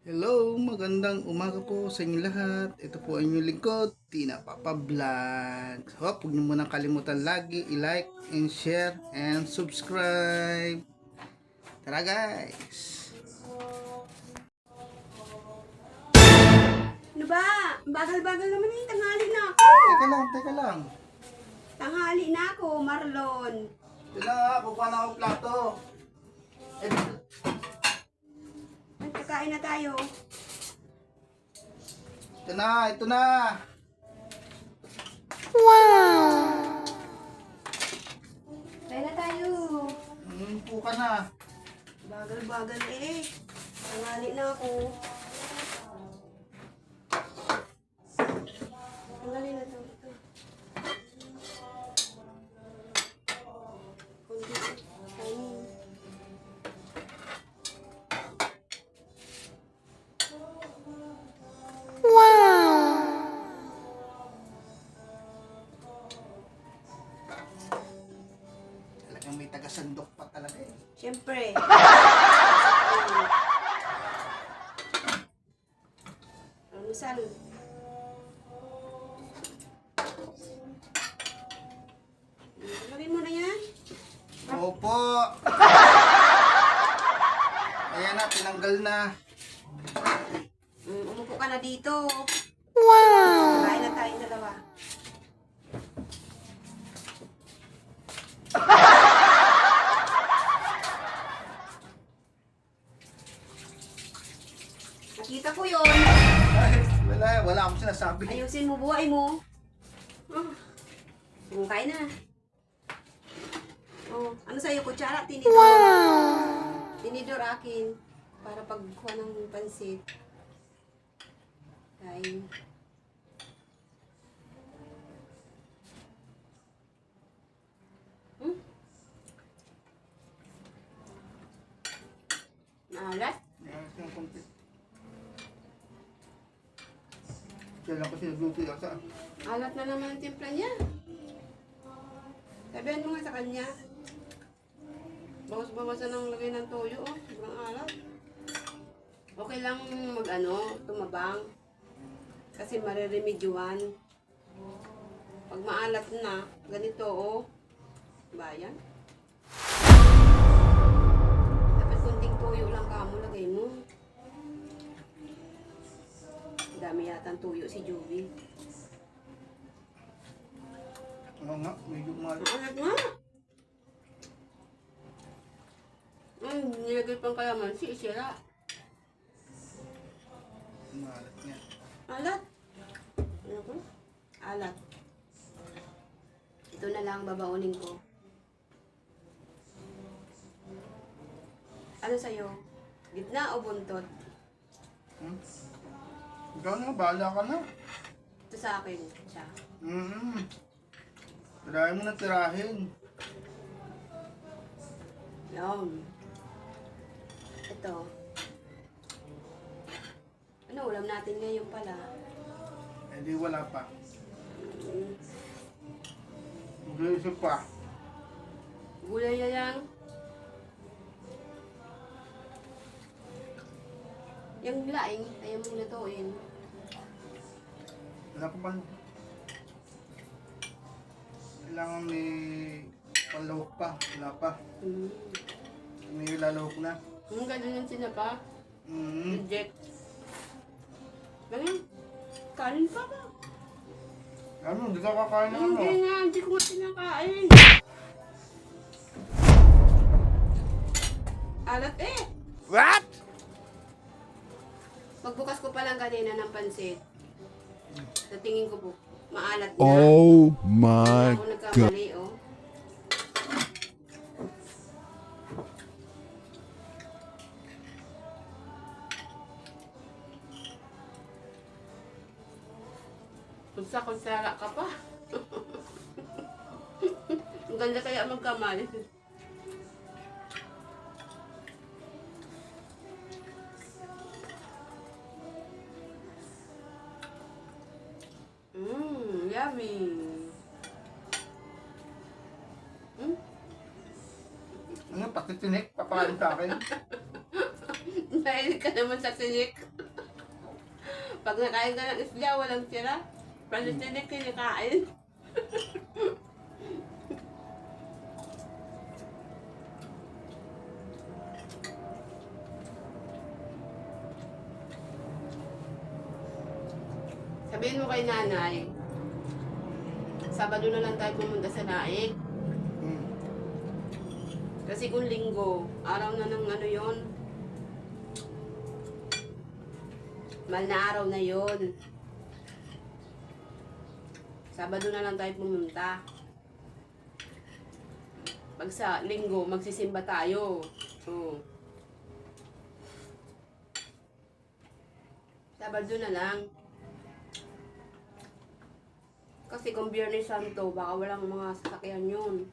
Hello, magandang umaga po sa inyo lahat. Ito po ang inyong lingkod, Tina Papa Vlog. Huwag niyo muna kalimutan lagi i-like and share and subscribe. Tara guys! Ano ba? Bagal-bagal naman eh. Tanghali na ako. Teka lang. Tanghali na ako, Marlon. Ito na, kukuha na akong plato. Nagkakain na tayo. Ito na. Kain na tayo. Po ka na. Bagal-bagal eh. Tanghali na ako. Tanghali na to. Ito. Kundi. Kainin. Talagang may taga-sandok pa talaga eh. Siyempre. Almusal. Lagay mo na yan. Opo. Ayan na, tinanggal na. Umupo ka na dito. Wow! Kain na tayong dalawa. Nakita ko yun. Ay, wala akong sinasabi. Ayusin mo buhay mo. Kain na. Oh, ano sa'yo? Kutsara, tinidor. Tinidor akin. Para pagkuha ng pansit. Kain. Maalat? Kailan ko sinagluto yung sa... Alat na naman ang timpla niya. Sabihan mo nga sa kanya. Bawas-bawasan ang lagay ng toyo. Oh. Sobrang alat. Okay lang tumabang. Kasi mariremedyohan. Pag maalat na, ganito oh. Bayan. Dapat kunting toyo lang kamo lagay mo. Dami yata ang tuyo si Joey. Oo nga, medyo mahal. Maalat nga! Nilagay pang kalamansi, sira. Mahalat niya. Alat. Ano ko? Alat. Ito na lang babaunin ko. Ano sa'yo? Gitna o buntot? Ikaw na, bahala ka na. Ito sa akin. Siya. Tirahin mo na tirahin. Yan. Ito. Ano ulam natin ngayon pala? Eh di wala pa. Mag-iisip pa. Gulay na lang. Yung laing, ayaw mong lutuin. Wala pa ba? Kailangan may panlawak pa. Wala pa. May lalawak na. Ang ganun yung sinapa. Reject. Ganun. Kanin pa ba? Ano, hindi ka kakain ng ano? Hindi nga, hindi ko nga pinakain. Alat eh. What? Pagbukas ko pa lang kanina ng pansit. Sa tingin ko po, maalat na. Oh my Ako god. nagkamali, oh. Kutsara ka pa. Ang ganda kaya magkamali. Yummy. Ano, pati tinik, papakain sa akin. Mahilig ka naman sa tinik. Pag nakain ka ng isda, walang tira. Panitinik kinakain. Sabihin mo kay nanay, Sabado na lang tayo pumunta sa Naik. Hmm. Kasi kung linggo, araw na ng ano yon, mahal na araw na yon. Sabado na lang tayo pumunta. Pag sa linggo, magsisimba tayo. Oh. Sabado na lang. Kasi kung Biyernes Santo, baka walang mga sasakyan yun.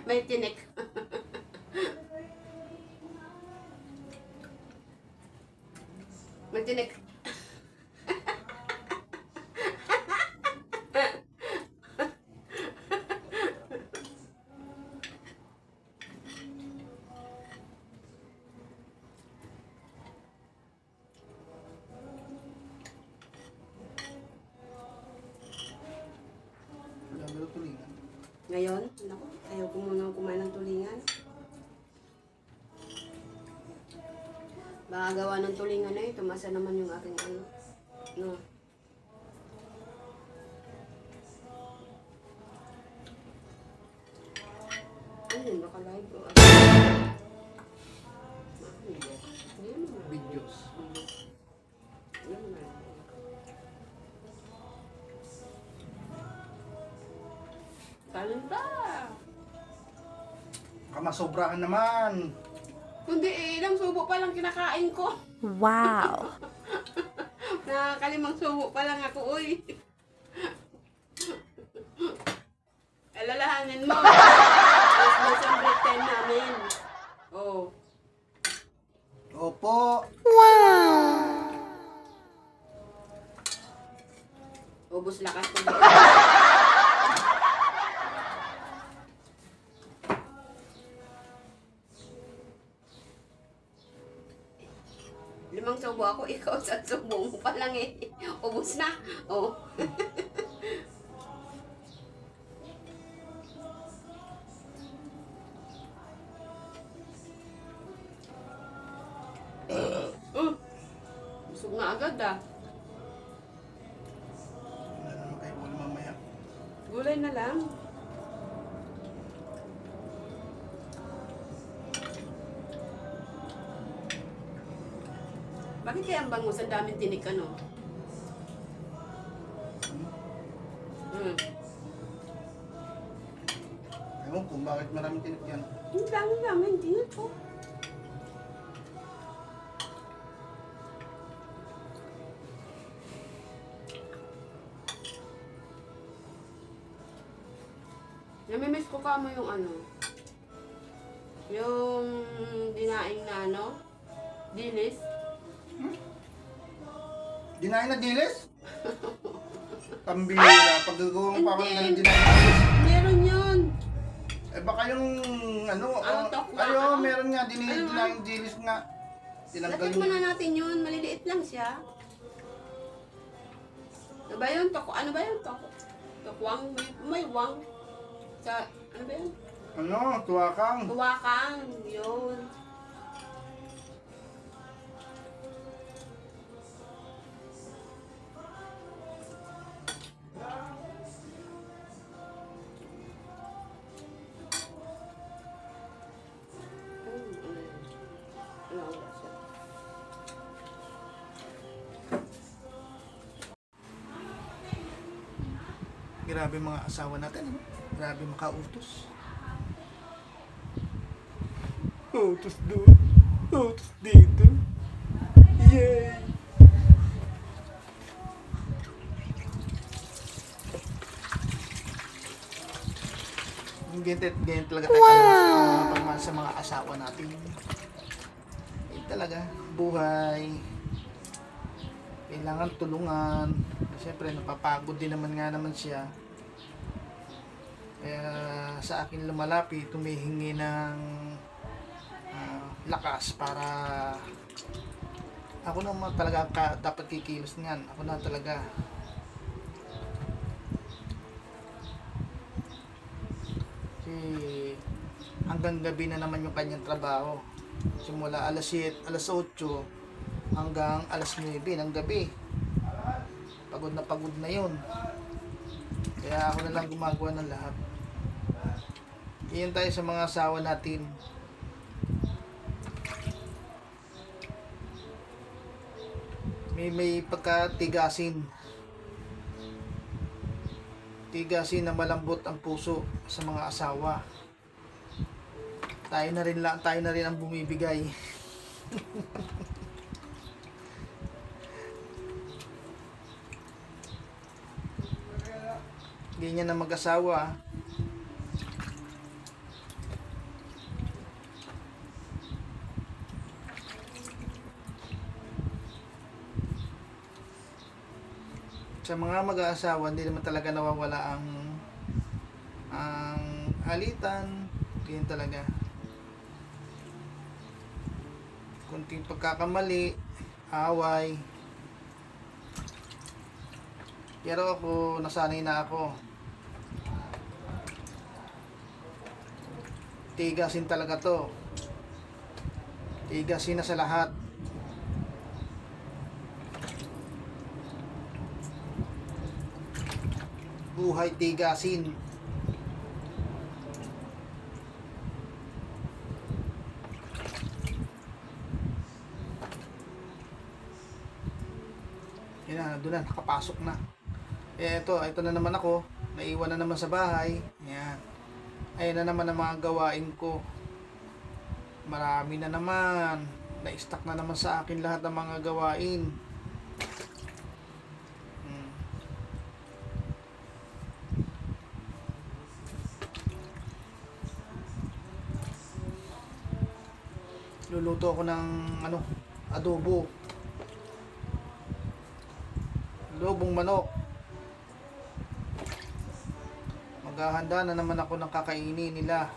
May tinik. May tinik. Wala ba tulingan? Ngayon, naku, ayaw ko muna kumain ng tulingan. Baka gawa ng tulingan na tumasa naman yung aking ano. No. Ayun, baka live ko. Hindi naman. Videos. Hindi naman. Kanin ba? Kamasobrahan naman. Kundi ilang subo pa lang kinakain ko. Wow. Nakakalimang subo pa lang ako, uy. Alalahanin mo. Mas ang break time namin. Oh. Opo. Ubus lakas ko. Limang subo ako, ikaw sa subo mo pa lang eh. Ubus na. Oh. Busog na agad ah. Wala naman kayo ulo mamaya. Gulay na lang. Bakit kaya ang bangus? Ang daming tinik ano? Ewan kung bakit maraming tinik yan. Ang daming tinik po. Namimiss ko ka mo yung ano? Yung dinaing na ano? Dilis? Dinain na dilis? Pambira. Pag gagawin pa ako ng Hindi. dinain na dilis. Meron yun. Eh baka yung ano, Tokwa, ayo, ano? meron nga, Ano? dinaing dilis nga. Tinanggal Lapit mo na natin yun. Maliliit lang siya. Ano ba yun? Ano ba yun? Tokwang? May wang. Sa, ano ba yun? Ano, tuwakang. Tuwakang. Yun. Grabe mga asawa natin. Ano? Grabe makautos. Utos doon. Utos dito. Yay! Ganyan talaga tayo pagmahal sa mga asawa natin. Yan talaga, buhay. Kailangan tulungan. Siyempre, napapagod din naman nga naman siya. Kaya sa akin lumalapit, tumihingi ng lakas para ako naman talaga dapat kikilos niyan. Ako na talaga. Kasi hanggang gabi na naman yung kanyang trabaho. Simula alas 7, alas 8 hanggang alas 9 ng gabi. Pagod na yun. Kaya ako na lang gumagawa ng lahat. Iyan tayo sa mga asawa natin. May pagkatigasin. Tigasin na malambot ang puso sa mga asawa. Tayo na rin ang bumibigay. Ganyan na mag-asawa. Sa mga mag-aasawa, hindi naman talaga nawawala ang alitan. Ganyan talaga. Kunting pagkakamali, away. Pero ako, nasanay na ako. Tigasin talaga to. Tigasin na sa lahat. Buhay tigasin. Yan na, doon na, nakapasok na. Ito na naman ako. Naiwan na naman sa bahay. Yan. Ayan na naman ang mga gawain ko. Marami na naman. Na-stack na naman sa akin lahat ng mga gawain. Luluto ako ng adobo. Adobong manok. Maghahanda na naman ako ng kakainin nila.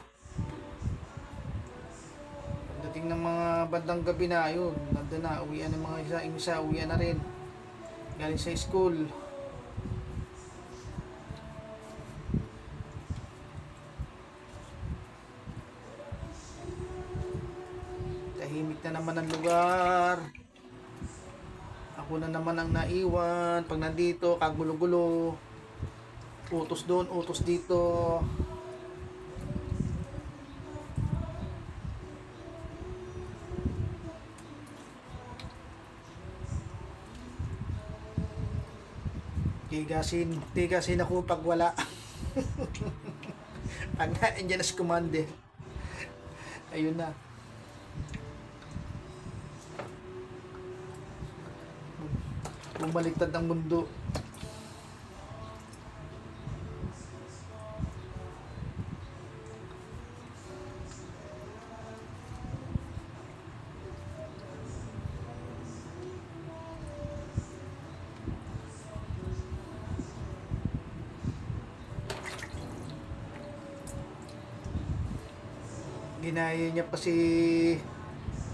Pagdating ng mga bandang gabi na, yun, nandun na, uwian ng mga isa, uwian na rin. Galing sa school. Tahimik na naman ang lugar. Ako na naman ang naiwan. Pag nandito, kagulo-gulo. Utos doon, utos dito. Tigasin ako pag wala. Pag andyan na si Commander. Ayun na. Bumaliktad ang mundo. Ginaya niya pa si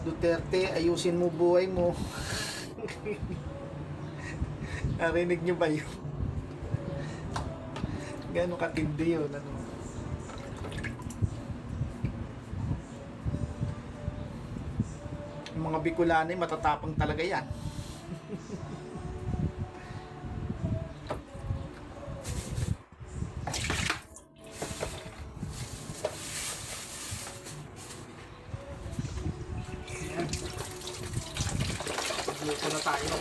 Duterte, ayusin mo buhay mo. Narinig niyo ba yun? Gano'ng katindi yun? Yung mga Bicolano, matatapang talaga yan. Luto na tayo.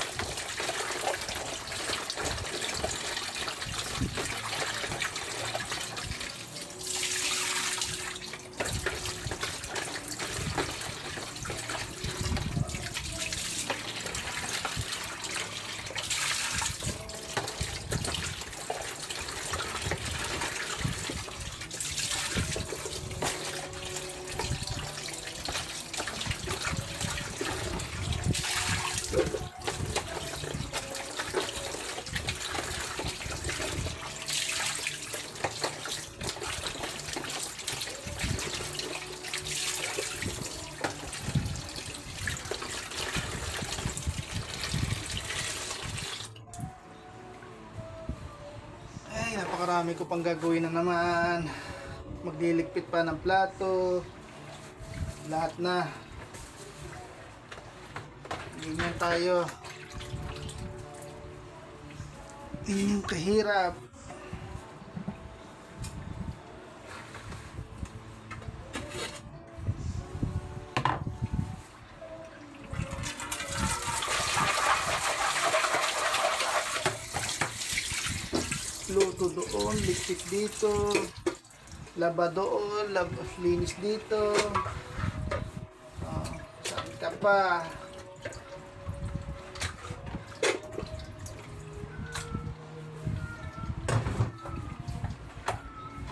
Napakarami ko pang gagawin na naman. Magliligpit pa ng plato. Lahat na. Ganyan tayo. Ganyan kahirap. Luto doon, ligpit dito, laba doon, linis dito. Oh, saan ka pa?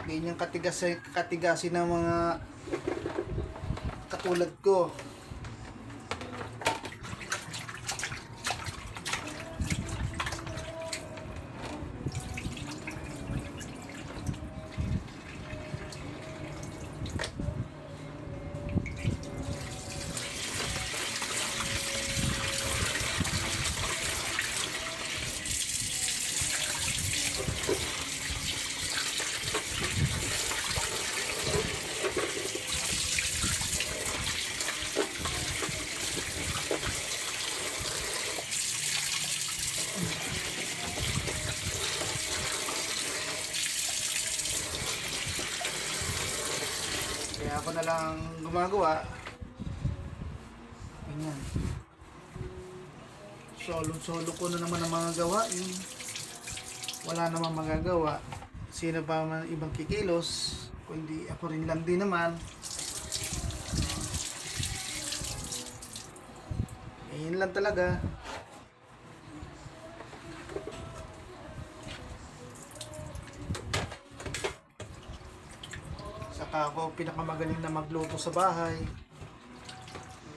Ganyan katigasin ng mga katulad ko. Kaya ako na lang gumagawa. Ganyan. Solo ko na naman ang mga gawain. Wala namang magagawa. Sino pa man ibang kikilos? Kundi ako rin lang din naman. Yun lang talaga. Saka ako pinakamagaling na magluto sa bahay.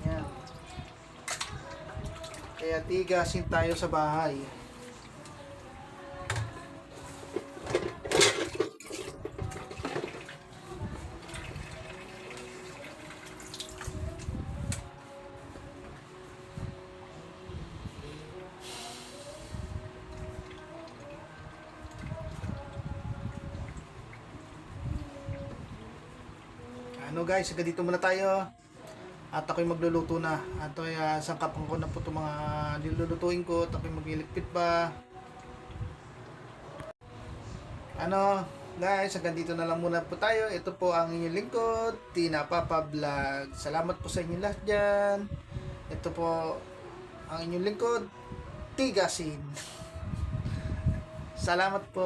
Ayan. Kaya tigasin tayo sa bahay. Ano guys, hanggang dito muna tayo. At ako'y magluluto na. At sangkapan ko na po itong mga nilulutuin ko. At ako'y magliligpit pa. Ano guys, hanggang dito na lang muna po tayo. Ito po ang inyong lingkod, Tina Papa Vlog. Salamat po sa inyong lahat dyan. Ito po ang inyong lingkod, Tigasin. Salamat po.